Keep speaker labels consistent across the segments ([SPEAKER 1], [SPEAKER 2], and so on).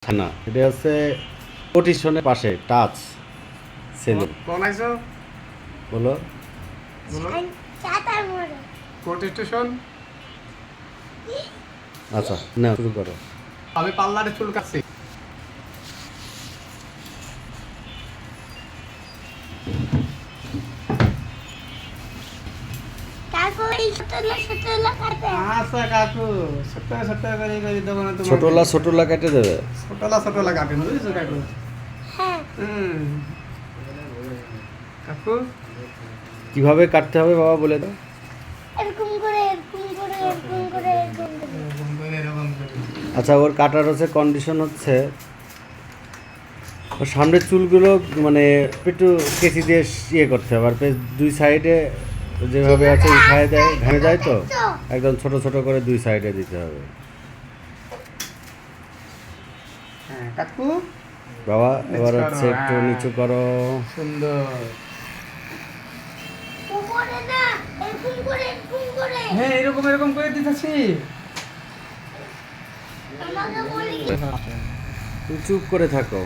[SPEAKER 1] না, এটা হচ্ছে পটিশনের পাশে টাচ সেলুন।
[SPEAKER 2] কোন আইছো
[SPEAKER 1] বলো
[SPEAKER 2] বলো
[SPEAKER 3] চাতার মোড়ে
[SPEAKER 2] কোর্ট স্টেশন।
[SPEAKER 1] আচ্ছা, না শুরু করো।
[SPEAKER 2] আমি পার্লারে চুল কাটছি।
[SPEAKER 3] কাকু এই ছোটলা কাটে
[SPEAKER 2] আচ্ছা কাকু, সত্তর সত্তর করে করে দেবো না তোমার।
[SPEAKER 1] ছোটলা কেটে দেবে।
[SPEAKER 2] ছোটলা কাটেন বুঝেছো কাকু?
[SPEAKER 3] হ্যাঁ
[SPEAKER 2] কাকু
[SPEAKER 1] কিভাবে কাটতে হবে বাবা বলে দাও।
[SPEAKER 3] এরকম করে এরকম করে এরকম করে এরকম করে
[SPEAKER 2] এরকম করে এরকম করে।
[SPEAKER 1] আচ্ছা, ওর কাটার হচ্ছে কন্ডিশন হচ্ছে ওর সামনের চুলগুলো মানে একটু কেচি দিয়ে ইয়ে করতে হবে, আর দুই সাইডে যেভাবে আছে উঠায় দেয়, ভেঙে যায় তো একদম ছোট ছোট করে দুই সাইডে দিতে হবে।
[SPEAKER 2] হ্যাঁ কাকু
[SPEAKER 1] বাবা এবার
[SPEAKER 2] নিচু
[SPEAKER 1] হচ্ছে
[SPEAKER 2] করো,
[SPEAKER 1] একটু
[SPEAKER 2] হ্যাঁ।
[SPEAKER 1] নিচু করো।
[SPEAKER 2] সুন্দর।
[SPEAKER 3] উপরে না এরকম করে
[SPEAKER 2] হ্যাঁ এরকম এরকম করে দিতেছি।
[SPEAKER 3] আমাকে বলি
[SPEAKER 1] তুমি চুপ করে থাকো।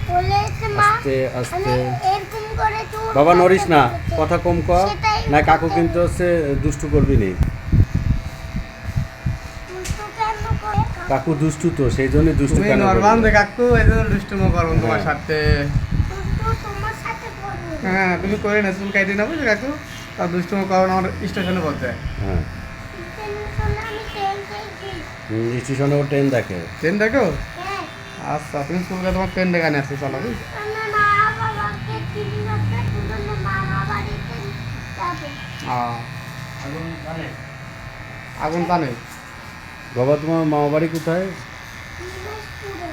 [SPEAKER 3] বলেছে মা
[SPEAKER 1] আস্তে আস্তে।
[SPEAKER 3] আমি এরকম করে চুল
[SPEAKER 1] বাবা
[SPEAKER 3] কাটতে
[SPEAKER 1] নড়িস না,
[SPEAKER 3] বলেছে।
[SPEAKER 1] কথা কম কর।
[SPEAKER 3] সেটাই
[SPEAKER 1] না কাকু
[SPEAKER 3] বলতে-
[SPEAKER 1] কিন্তু হচ্ছে দুষ্টু করবি নি।
[SPEAKER 3] দুষ্টু কেন করে?
[SPEAKER 1] কাকু দুষ্টু তো, সেই জন্যই দুষ্টু
[SPEAKER 2] তুমি
[SPEAKER 1] কেন
[SPEAKER 2] নরমাল
[SPEAKER 1] করবে?
[SPEAKER 2] দে কাকু, এই জন্য দুষ্টুমো করুন তোমার
[SPEAKER 1] হ্যাঁ।
[SPEAKER 2] সাথে।
[SPEAKER 3] দুষ্টু তোমার সাথে করবে
[SPEAKER 2] হ্যাঁ তুমি করে না, চুল কাটি না বুঝলে কাকু? আর দুষ্টুমো করুন আমার স্টেশনে বলতে।
[SPEAKER 1] হ্যাঁ,
[SPEAKER 3] টেনশনে আমি টেনশন
[SPEAKER 1] স্টেশনে ও ট্রেন দেখে।
[SPEAKER 2] ট্রেন দেখো?
[SPEAKER 3] হ্যাঁ
[SPEAKER 2] আচ্ছা তুমি চুলকে তোমার ট্রেন দেখা নিয়ে আসছি, চলো বুঝলি?
[SPEAKER 3] আমার মা বাবাকে চিনি রাখতে শুধু মামা বাড়িতে যাবে
[SPEAKER 2] আগুন টানে।
[SPEAKER 1] বাবা তোমার মামা বাড়ি কোথায়?
[SPEAKER 3] দিনাজপুরে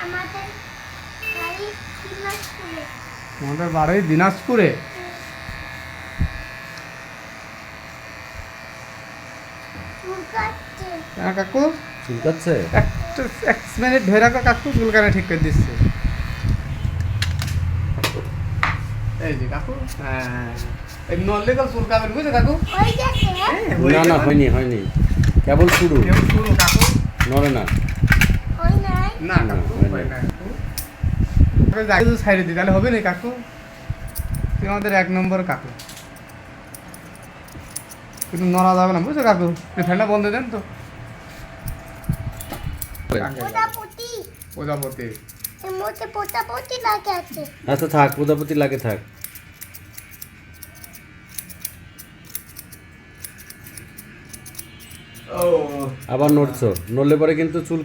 [SPEAKER 3] আমাদের বাড়ি দিনাজপুরে
[SPEAKER 2] আমাদের বাড়ি দিনাজপুরে।
[SPEAKER 3] চুল কাটছে
[SPEAKER 2] হ্যাঁ কাকু,
[SPEAKER 1] চুল কাটছে?
[SPEAKER 2] এক মিনিট ধরে রাখো কাকু, চুল কাটা ঠিক করে দিচ্ছে। এই যে কাকু, হ্যাঁ এই নললে তো চুল কাটবেন বুঝলে কাকু?
[SPEAKER 3] হয়ে গেছে
[SPEAKER 1] না না, হয়নি, কেবল শুরু,
[SPEAKER 2] কেউ শুরু কাকু।
[SPEAKER 1] নড়ে না।
[SPEAKER 3] হয় নাই
[SPEAKER 2] না কাকু
[SPEAKER 1] হয়
[SPEAKER 2] হয়
[SPEAKER 1] না।
[SPEAKER 2] না কাকু। তবে যাই যদি সাইডে দিই তাহলে হবে না কাকু? তুই আমাদের এক নম্বর কাকু, কিন্তু নড়া যাবে না বুঝছো কাকু? ফ্যানটা বন্ধ দেন তো।
[SPEAKER 3] পোতাপতি
[SPEAKER 2] প্রজাপতি।
[SPEAKER 3] এর মধ্যে পোতাপতি লাগে আছে
[SPEAKER 1] আচ্ছা থাক, প্রজাপতি লাগে থাক। আবার নড়ছো, নড়লে পরে কিন্তু চুল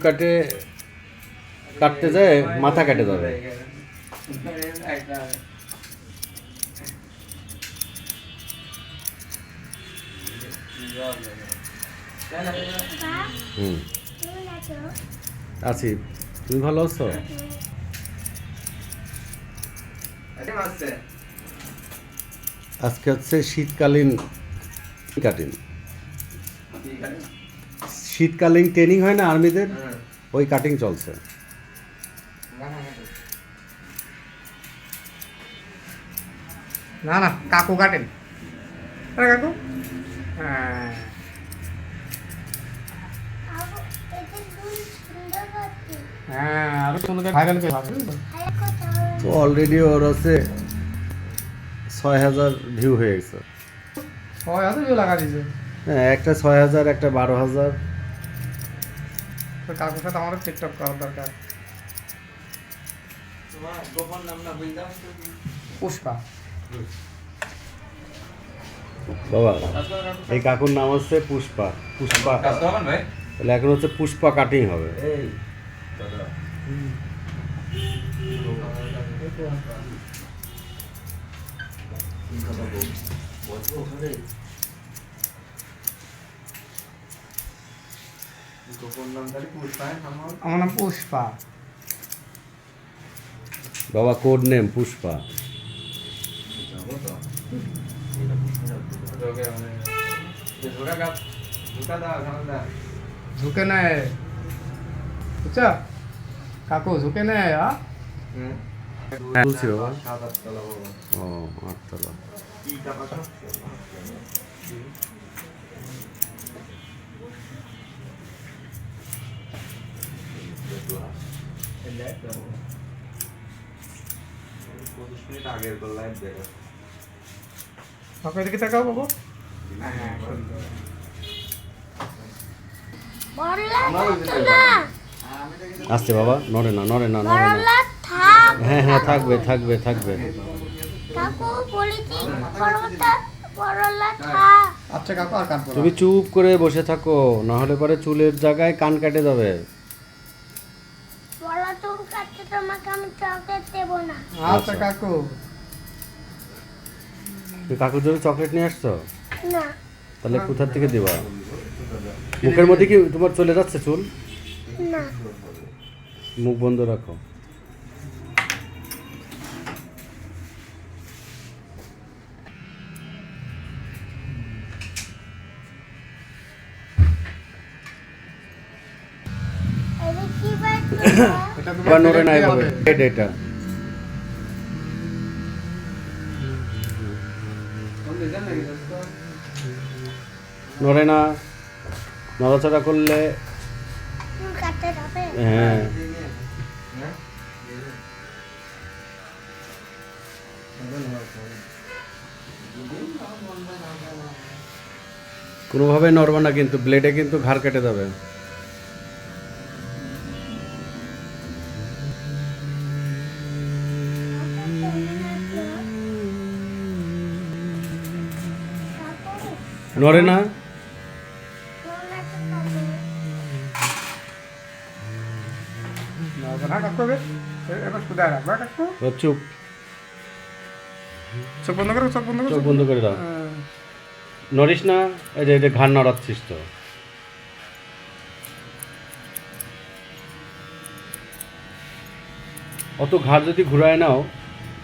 [SPEAKER 1] কাটতে যায় মাথা কেটে যাবে। হুম,
[SPEAKER 3] কেমন আছো
[SPEAKER 1] আছি। তুমি ভালো আছো? আজকে হচ্ছে শীতকালীন ট্রেনিং হয় না আর্মিদের, ওই কাটিং চলছে।
[SPEAKER 2] না না কাকু কাটেন। আরে কাকু, হ্যাঁ
[SPEAKER 3] আবু এটা দুই সুন্দর করতে
[SPEAKER 2] হ্যাঁ আরো চুলকে ভাইরাল করে ভাবছি।
[SPEAKER 3] আর কথা
[SPEAKER 1] তো অলরেডি ওর হচ্ছে 6,000 ভিউ হয়ে গেছে।
[SPEAKER 2] সবাই আছে যে লাগা দিয়েছে।
[SPEAKER 1] হ্যাঁ, একটা 6,000, একটা 12,000।
[SPEAKER 2] তো কাকুর সাথে আমারও টিকটক করার দরকার। পুষ্পা।
[SPEAKER 1] বাবা এই কাকুর নাম হচ্ছে পুষ্পা। তাহলে এখন হচ্ছে পুষ্পা কাটিং হবে।
[SPEAKER 2] আমার নাম পুষ্পা।
[SPEAKER 1] বাবা কোড নেম পুষ্পা।
[SPEAKER 2] ঝুঁকে নেয় বুঝছো কাকু, ঝুঁকে নেয়।
[SPEAKER 1] বলছি বাবা। ও 8 তলা।
[SPEAKER 2] কাকু এদিকে তাকাও বাবু। হ্যাঁ সুন্দর।
[SPEAKER 3] বড়লা তো না
[SPEAKER 1] আসছে বাবা, নড়ে না নড়ে না নড়ে না।
[SPEAKER 3] বড়লা থাক
[SPEAKER 1] হ্যাঁ হ্যাঁ থাকবে থাকবে থাকবে।
[SPEAKER 3] কাকু বলেছি বড়লা থাক
[SPEAKER 2] আচ্ছা কাকু আর কাঁদবো না।
[SPEAKER 1] তুমি চুপ করে বসে থাকো, না হলে পরে চুলের জায়গায় কান কেটে যাবে।
[SPEAKER 3] বড়লা চুল কাটতে তোমাকে আমি চকলেট দেবো না।
[SPEAKER 2] আচ্ছা কাকু।
[SPEAKER 1] তুমি কাকুর জন্য চকলেট নিয়ে আসছো?
[SPEAKER 3] না
[SPEAKER 1] তাহলে কোথার থেকে দিবা? মুখের মধ্যে কি তোমার চলে যাচ্ছে চুল?
[SPEAKER 3] না
[SPEAKER 1] মুখ বন্ধ রাখো।
[SPEAKER 3] এটা কি বাইক
[SPEAKER 2] এটা
[SPEAKER 1] এবার নড়ে না
[SPEAKER 2] দেখতে
[SPEAKER 1] এভাবে,
[SPEAKER 2] হবে।
[SPEAKER 1] এটা নড়ে না, নড়াচড়া করলে
[SPEAKER 3] চুল কাটতে হবে।
[SPEAKER 1] হ্যাঁ কোনোভাবে নড়বে না কিন্তু, ব্লেডে কিন্তু ঘাড় কেটে যাবে। নড়ে না,
[SPEAKER 2] না কাকু এবার সুদা রাখবা কাকু।
[SPEAKER 1] ও চুপ,
[SPEAKER 2] চোখ বন্ধ করো, চোখ বন্ধ করো।
[SPEAKER 1] চোখ বন্ধ করে দাও।
[SPEAKER 2] হ্যাঁ।
[SPEAKER 1] নড়িস না, এই যে ঘাড় নড়াচ্ছিস তো। অত ঘাড় যদি ঘুরায় নাও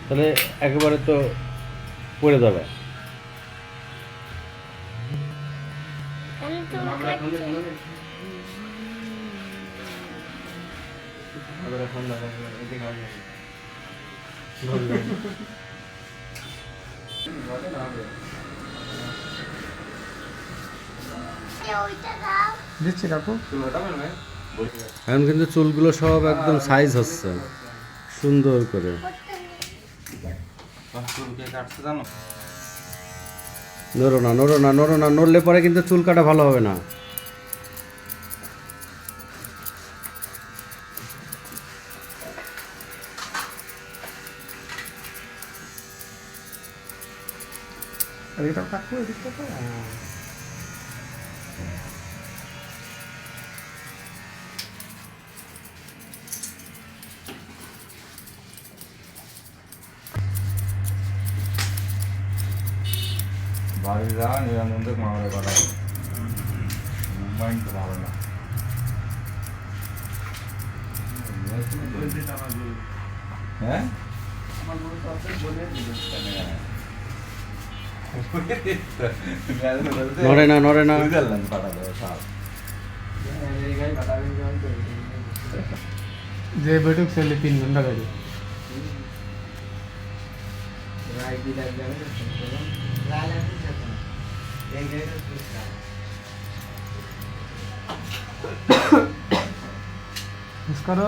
[SPEAKER 1] তাহলে একেবারে তো পড়ে যাবে।
[SPEAKER 3] আমি চুল কাটছি। ওইটা দাও।
[SPEAKER 2] দিচ্ছি কাকু।
[SPEAKER 1] এখন কিন্তু চুলগুলো সব একদম সাইজ হচ্ছে সুন্দর করে। নড়ো না নড়ো না নড়ো না, নড়লে পরে কিন্তু চুল কাটা ভালো হবে না।
[SPEAKER 2] এদিকটা কাকু, এদিকটা তো।
[SPEAKER 4] বাড়ি যাওয়া নিরানন্দের মামারে কথা মাইন্ড তো ভালো না। হ্যাঁ
[SPEAKER 1] নড়ে না নড়ে না,
[SPEAKER 2] যে বেটুক চলে 3 ঘন্টা গাড়ি। মিস করো।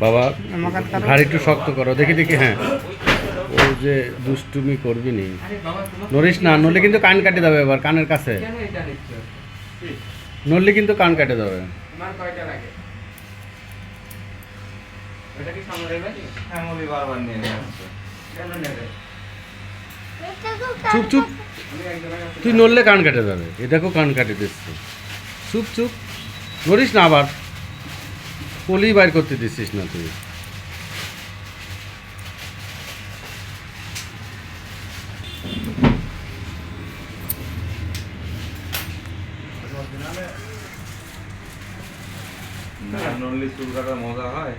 [SPEAKER 1] বাবা
[SPEAKER 2] আমাকে কারো-
[SPEAKER 1] ঘাড় একটু শক্ত করো, দেখি দেখি। হ্যাঁ ও যে দুষ্টুমি করবি নি, নড়িস না, নড়লে কিন্তু কান কাটে যাবে। এবার কানের কাছে নড়লে কিন্তু কান কাটে যাবে।
[SPEAKER 4] বারবার নিয়ে আসছে।
[SPEAKER 3] এটা তো
[SPEAKER 1] চুপ চুপ, তুই নড়লে কান কাটে যাবে। এ দেখো কান কাটে দিচ্ছে। চুপ চুপ, নড়িস না, আবার পলি বাইর করতে দিচ্ছিস না তুই।
[SPEAKER 4] না নড়লে চুল কাটার মজা হয়।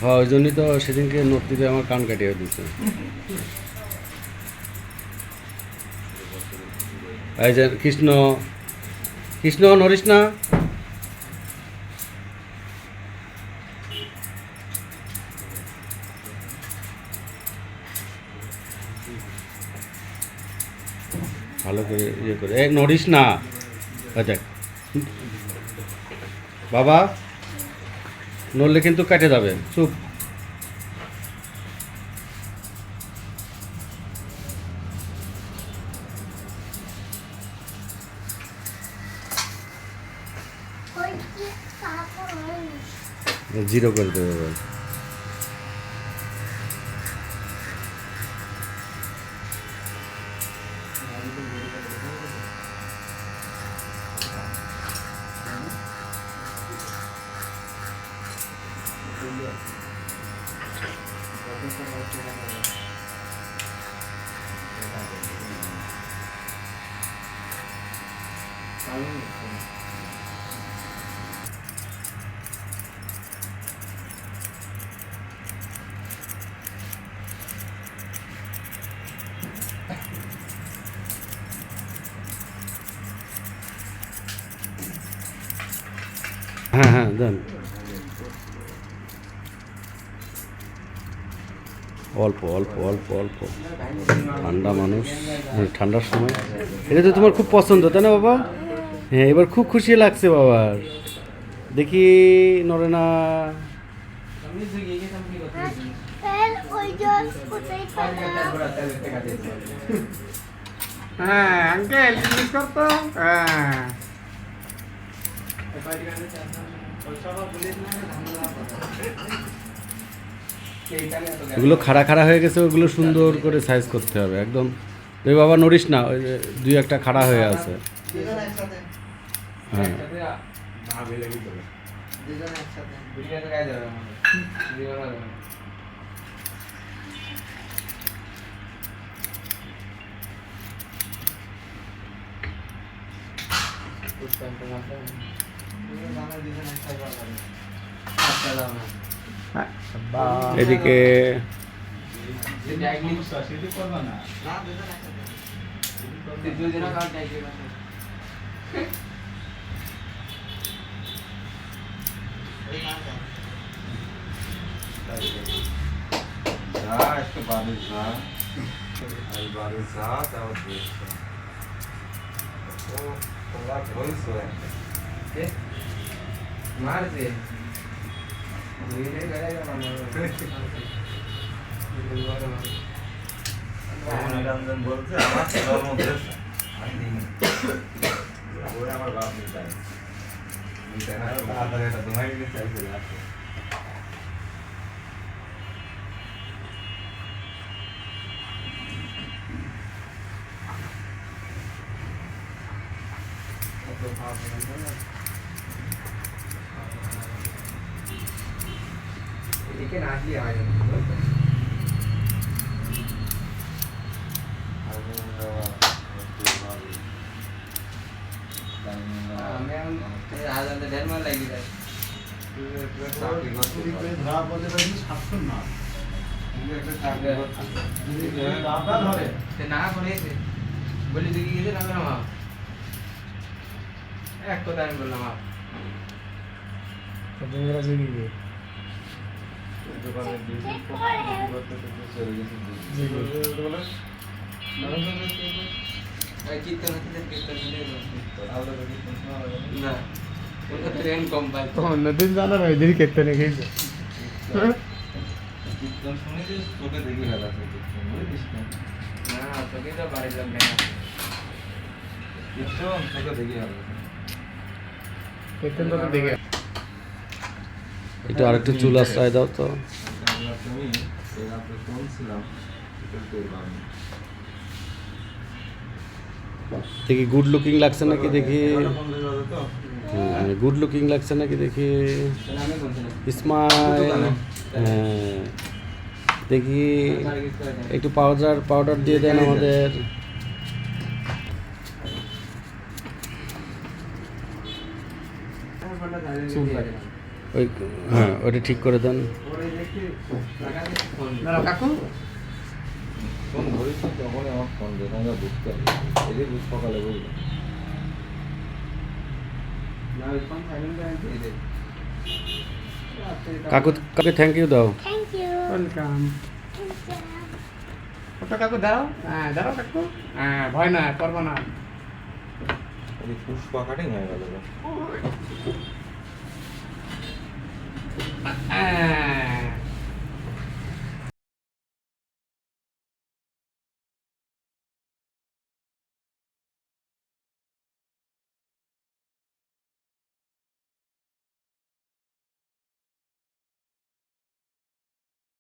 [SPEAKER 1] হ্যাঁ ওই জন্যই তো সেদিনকে নড়তে দিয়ে আমার কান কাটিয়ে দিচ্ছে। এই যে কৃষ্ণ, কৃষ্ণ নড়িস না। ভালো করে ইয়ে করে নড়িস না দেখ বাবা, নড়লে কিন্তু কেটে যাবে, চুপ।
[SPEAKER 3] ওই কি তারপর হয়নি।
[SPEAKER 1] জিরো করে দেবে এবার। হ্যাঁ হ্যাঁ দেন, অল্প অল্প অল্প অল্প। ঠান্ডা মানুষ, ঠান্ডার সময় এটা তো তোমার খুব পছন্দ তাই না বাবা? হ্যাঁ এবার খুব খুশি লাগছে বাবার, দেখি নড়ে না।
[SPEAKER 3] তেল ওই জল কোথায় পাবো?
[SPEAKER 2] হ্যাঁ আঙ্কেল ইংলিশ করতো। হ্যাঁ
[SPEAKER 1] এগুলো খাড়া খাড়া হয়ে গেছে, ওগুলো সুন্দর করে সাইজ করতে হবে একদম। তুই বাবা নড়িস না, ওই যে দুই একটা খাড়া হয়ে আছে। হ্যাঁ এদিকে
[SPEAKER 4] যা একটু বাড়ি যা, আর বাড়ি যা তাও দেখছো ও তোমরা ধরছো
[SPEAKER 2] মারছে
[SPEAKER 4] রঞ্জন বলছে আমার ছেলের মধ্যে আমি দিইনি, ওই আমার বাপ নিতাই নিতাই না, তাড়াতাড়ি একটা দোহাই দিয়ে চাইছে লাস্টে।
[SPEAKER 2] এদিকে না আসলে হয় না। আমি এখন আজ দেড় মাস লাগি যায়।
[SPEAKER 4] চাকরি করছিস? তুমি একটা চাকরি করছিস?
[SPEAKER 2] সে না করেছে বলি তুই গিয়েছে না মা এক কথা আমি বললাম মা
[SPEAKER 4] দোকানে ডিউটি করতে চলে গেছিস?
[SPEAKER 2] কীর্তন হচ্ছে কীর্তন
[SPEAKER 4] আলাদা করে কীর্তন শোনা লাগে না?
[SPEAKER 2] না ওটা ট্রেন কম পাই অন্যদিন জানা ভাই দিদি কীর্তনে খেয়েছে
[SPEAKER 4] কীর্তন শুনেছিস? তোকে দেখি ভালো কীর্তন বুঝিস না?
[SPEAKER 2] না তোকে তো বাড়ির লোক দেয় না
[SPEAKER 4] কীর্তন তোকে দেখি ভালো
[SPEAKER 2] কীর্তন তোকে দেখে
[SPEAKER 1] একটু আরেকটু চুল আশ্রয় দাও তো।
[SPEAKER 4] আমরা তুমি এই রাত্রে শুনছিলাম এটা তোর বাড়ি
[SPEAKER 1] দেখি গুড লুকিং লাগছে নাকি দেখি,
[SPEAKER 4] ফোন লেগে তো
[SPEAKER 1] গুড লুকিং লাগছে নাকি দেখি,
[SPEAKER 2] তাহলে আমি বলছিলাম
[SPEAKER 1] স্মাইল। হ্যাঁ দেখি একটু পাউডার পাউডার দিয়ে দেন আমাদের। ওই হ্যাঁ ওটা ঠিক করে দেন।
[SPEAKER 2] কাকু
[SPEAKER 4] ফোন ধরিস না তখনই আমার ফোন দেয় আমরা বুঝতে হবে এদের বুঝ সকালে বুঝলাম
[SPEAKER 1] কাকু কাকে থ্যাংক ইউ দাও।
[SPEAKER 3] Thank you.
[SPEAKER 2] Welcome
[SPEAKER 3] thank you.
[SPEAKER 2] তো কাকু দাঁড়াও, হ্যাঁ দাঁড়াও কাকু, হ্যাঁ ভয় না, করবো না।
[SPEAKER 4] পুষ্পা কাটিং হয়ে গেল